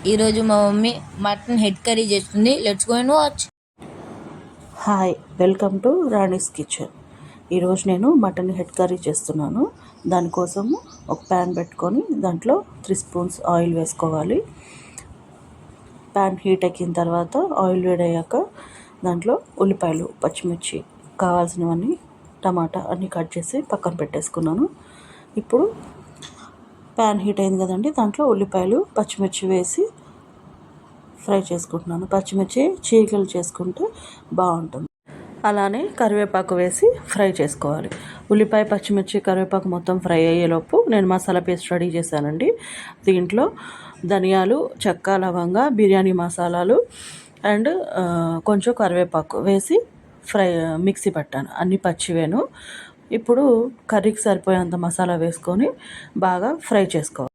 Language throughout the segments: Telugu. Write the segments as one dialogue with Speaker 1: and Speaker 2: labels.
Speaker 1: ఈరోజు మా మమ్మీ మటన్ హెడ్ కర్రీ చేస్తుంది. Let's go and watch.
Speaker 2: Hi, welcome to Rani's kitchen. ఈరోజు నేను మటన్ హెడ్ కర్రీ చేస్తున్నాను. దానికోసము ఒక ప్యాన్ పెట్టుకొని దాంట్లో 3 స్పూన్స్ ఆయిల్ వేసుకోవాలి. ప్యాన్ హీట్ ఎక్కిన తర్వాత ఆయిల్ వేడయ్యాక దాంట్లో ఉల్లిపాయలు, పచ్చిమిర్చి, కావాల్సినవన్నీ, టమాటా అన్నీ కట్ చేసి పక్కన పెట్టేసుకున్నాను. ఇప్పుడు ప్యాన్ హీట్ అయింది కదండి, దాంట్లో ఉల్లిపాయలు, పచ్చిమిర్చి వేసి ఫ్రై చేసుకుంటున్నాను. పచ్చిమిర్చి చీలికలు చేసుకుంటే బాగుంటుంది. అలానే కరివేపాకు వేసి ఫ్రై చేసుకోవాలి. ఉల్లిపాయ, పచ్చిమిర్చి, కరివేపాకు మొత్తం ఫ్రై అయ్యేలోపు నేను మసాలా పేస్ట్ రెడీ చేశానండి. దీంట్లో ధనియాలు, చెక్క, లవంగా, బిర్యానీ మసాలాలు అండ్ కొంచెం కరివేపాకు వేసి మిక్సీ పట్టాను. అన్నీ పచ్చివేను. ఇప్పుడు కర్రీకి సరిపోయేంత మసాలా వేసుకొని బాగా ఫ్రై చేసుకోవాలి.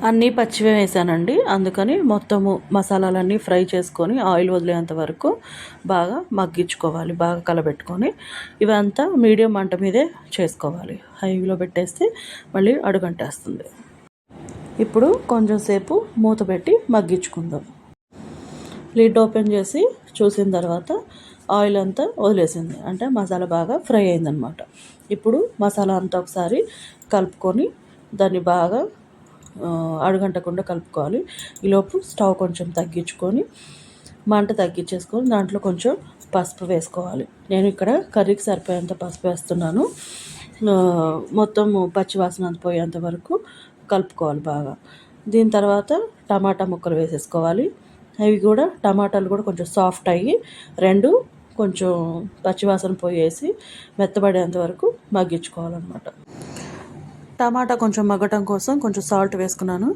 Speaker 2: అన్నీ పచ్చివే వేసానండి, అందుకని మొత్తము మసాలాలన్నీ ఫ్రై చేసుకొని ఆయిల్ వదిలేంత వరకు బాగా మగ్గించుకోవాలి. బాగా కలబెట్టుకొని ఇవంతా మీడియం మంట మీదే చేసుకోవాలి. హైలో పెట్టేస్తే మళ్ళీ అడుగంటేస్తుంది. ఇప్పుడు కొంచెం సేపు మూత పెట్టి మగ్గించుకుందాం. లిడ్ ఓపెన్ చేసి చూసిన తర్వాత ఆయిల్ అంతా వదిలేసింది, అంటే మసాలా బాగా ఫ్రై అయిందనమాట. ఇప్పుడు మసాలా అంతా ఒకసారి కలుపుకొని దాన్ని బాగా అడుగంటకుండా కలుపుకోవాలి. ఈలోపు స్టవ్ కొంచెం తగ్గించుకొని మంట తగ్గించేసుకొని దాంట్లో కొంచెం పసుపు వేసుకోవాలి. నేను ఇక్కడ కర్రీకి సరిపోయేంత పసుపు వేస్తున్నాను. మొత్తం పచ్చివాసన అంత పోయేంత వరకు కలుపుకోవాలి బాగా. దీని తర్వాత టమాటా ముక్కలు వేసేసుకోవాలి. అవి కూడా టమాటాలు కూడా కొంచెం సాఫ్ట్ అయ్యి రెండు కొంచెం పచ్చివాసన పోయేసి మెత్తబడేంత వరకు మగ్గించుకోవాలన్నమాట. టమాటా కొంచెం మగ్గటం కోసం కొంచెం సాల్ట్ వేసుకున్నాను.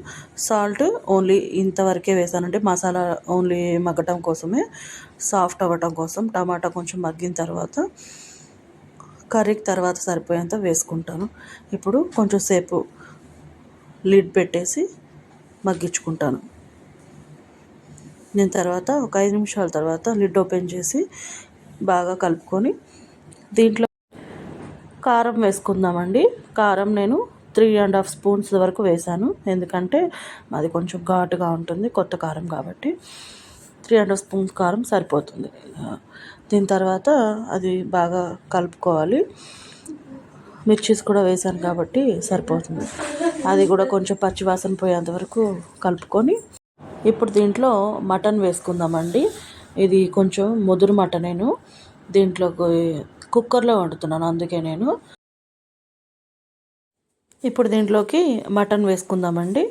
Speaker 2: సాల్ట్ ఓన్లీ ఇంతవరకే వేసానంటే మసాలా ఓన్లీ మగ్గటం కోసమే, సాఫ్ట్ అవ్వటం కోసం. టమాటా కొంచెం మగ్గిన తర్వాత కర్రీకి తర్వాత సరిపోయేంత వేసుకుంటాను. ఇప్పుడు కొంచెం సేపు లిడ్ పెట్టేసి మగ్గించుకుంటాను. నేను తర్వాత ఒక 5 నిమిషాల తర్వాత లిడ్ ఓపెన్ చేసి బాగా కలుపుకొని దీంట్లో కారం వేసుకుందామండి. కారం నేను 3.5 స్పూన్స్ వరకు వేసాను, ఎందుకంటే అది కొంచెం ఘాటుగా ఉంటుంది, కొత్త కారం కాబట్టి 3.5 స్పూన్స్ కారం సరిపోతుంది. దీని తర్వాత అది బాగా కలుపుకోవాలి. మిర్చీస్ కూడా వేసాను కాబట్టి సరిపోతుంది. అది కూడా కొంచెం పచ్చివాసన పోయేంత వరకు కలుపుకొని ఇప్పుడు దీంట్లో మటన్ వేసుకుందామండి. ఇది కొంచెం ముదురు మటనేను. దీంట్లో కుక్కర్లో వండుతున్నాను, అందుకే నేను ఇప్పుడు దీంట్లోకి మటన్ వేసుకుందామండి.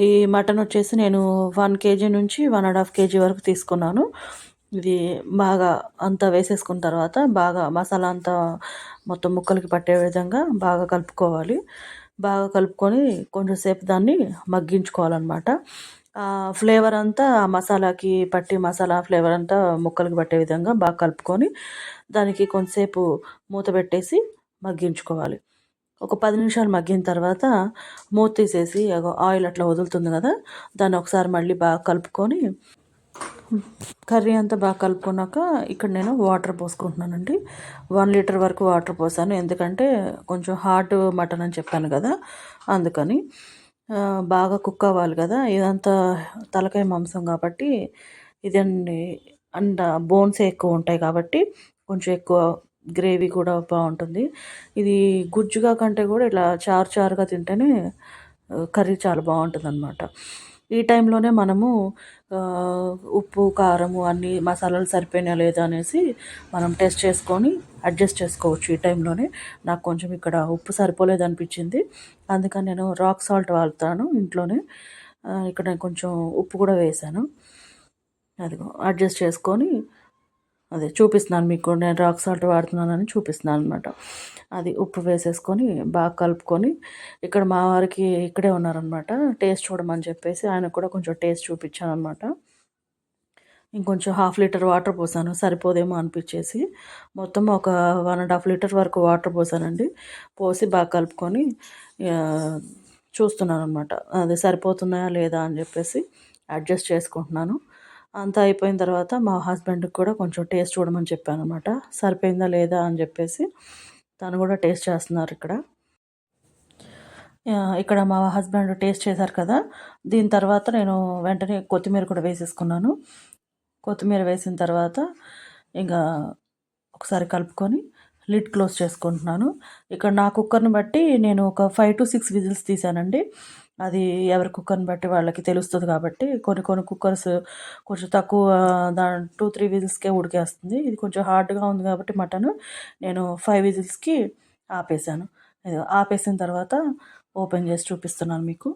Speaker 2: ఈ మటన్ వచ్చేసి నేను 1 కేజీ నుంచి 1.5 కేజీ వరకు తీసుకున్నాను. ఇది బాగా అంతా వేసేసుకున్న తర్వాత బాగా మసాలా అంతా మొత్తం ముక్కలకి పట్టే విధంగా బాగా కలుపుకోవాలి. బాగా కలుపుకొని కొంచెంసేపు దాన్ని మగ్గించుకోవాలన్నమాట. ఫ్లేవర్ అంతా మసాలాకి పట్టి, మసాలా ఫ్లేవర్ అంతా ముక్కలకి పట్టే విధంగా బాగా కలుపుకొని దానికి కొంతసేపు మూత పెట్టేసి మగ్గించుకోవాలి. ఒక 10 నిమిషాలు మగ్గిన తర్వాత మూత తీసేసి ఆయిల్ అట్లా వదులుతుంది కదా, దాన్ని ఒకసారి మళ్ళీ బాగా కలుపుకొని కర్రీ అంతా బాగా కలుపుకున్నాక ఇక్కడ నేను వాటర్ పోసుకుంటున్నానండి. 1 లీటర్ వరకు వాటర్ పోసాను, ఎందుకంటే కొంచెం హార్డ్ మటన్ అని చెప్పాను కదా, అందుకని. బాగా కుక్ అవ్వాలి కదా, ఇదంతా తలకాయ మాంసం కాబట్టి ఇదండి, అండ్ బోన్స్ ఎక్కువ ఉంటాయి కాబట్టి కొంచెం ఎక్కువ గ్రేవీ కూడా బాగుంటుంది. ఇది గుజ్జుగా కంటే కూడా ఇలా చారుగా తింటేనే కర్రీ చాలా బాగుంటుంది అనమాట. ఈ టైంలోనే మనము ఉప్పు, కారము అన్నీ మసాలాలు సరిపోయినా లేదా అనేసి మనం టెస్ట్ చేసుకొని అడ్జస్ట్ చేసుకోవచ్చు ఈ టైంలోనే. నాకు కొంచెం ఇక్కడ ఉప్పు సరిపోలేదు అనిపించింది, అందుకని నేను రాక్ సాల్ట్ వాడతాను ఇంట్లోనే. ఇక్కడ నేను కొంచెం ఉప్పు కూడా వేసాను. అదిగో అడ్జస్ట్ చేసుకొని అదే చూపిస్తున్నాను మీకు, నేను రాక్ సాల్ట్ వాడుతున్నానని చూపిస్తున్నాను అనమాట. అది ఉప్పు వేసేసుకొని బాగా కలుపుకొని, ఇక్కడ మా వారికి ఇక్కడే ఉన్నారనమాట, టేస్ట్ చూడమని చెప్పేసి ఆయన కూడా కొంచెం టేస్ట్ చూపించాను అనమాట. ఇంకొంచెం 1/2 లీటర్ వాటర్ పోసాను, సరిపోదేమో అనిపించేసి మొత్తం ఒక 1.5 లీటర్ వరకు వాటర్ పోసానండి. పోసి బాగా కలుపుకొని చూస్తున్నాను అనమాట, అది సరిపోతున్నాయా లేదా అని చెప్పేసి అడ్జస్ట్ చేసుకుంటున్నాను. అంతా అయిపోయిన తర్వాత మా హస్బెండ్కి కూడా కొంచెం టేస్ట్ చూడమని చెప్పాను అనమాట, సరిపోయిందా లేదా అని చెప్పేసి. తను కూడా టేస్ట్ చేస్తున్నారు ఇక్కడ. ఇక్కడ మా హస్బెండ్ టేస్ట్ చేశారు కదా! దీని తర్వాత నేను వెంటనే కొత్తిమీర కూడా వేసేసుకున్నాను. కొత్తిమీర వేసిన తర్వాత ఇంకా ఒకసారి కలుపుకొని లిడ్ క్లోజ్ చేసుకుంటున్నాను. ఇక్కడ నా కుక్కర్‌ని బట్టి నేను ఒక 5-6 విజిల్స్ తీసానండి. అది ఎవరి కుక్కర్‌ని బట్టి వాళ్ళకి తెలుస్తది కాబట్టి కొన్ని కొన్ని కుక్కర్స్ కొంచెం తక్కువ 2-3 విజిల్స్‌కే ఉడికేస్తుంది. ఇది కొంచెం హార్డ్‌గా ఉంది కాబట్టి మటను నేను 5 విజిల్స్‌కి ఆపేసాను. ఆపేసిన తర్వాత ఓపెన్ చేసి చూపిస్తున్నాను మీకు.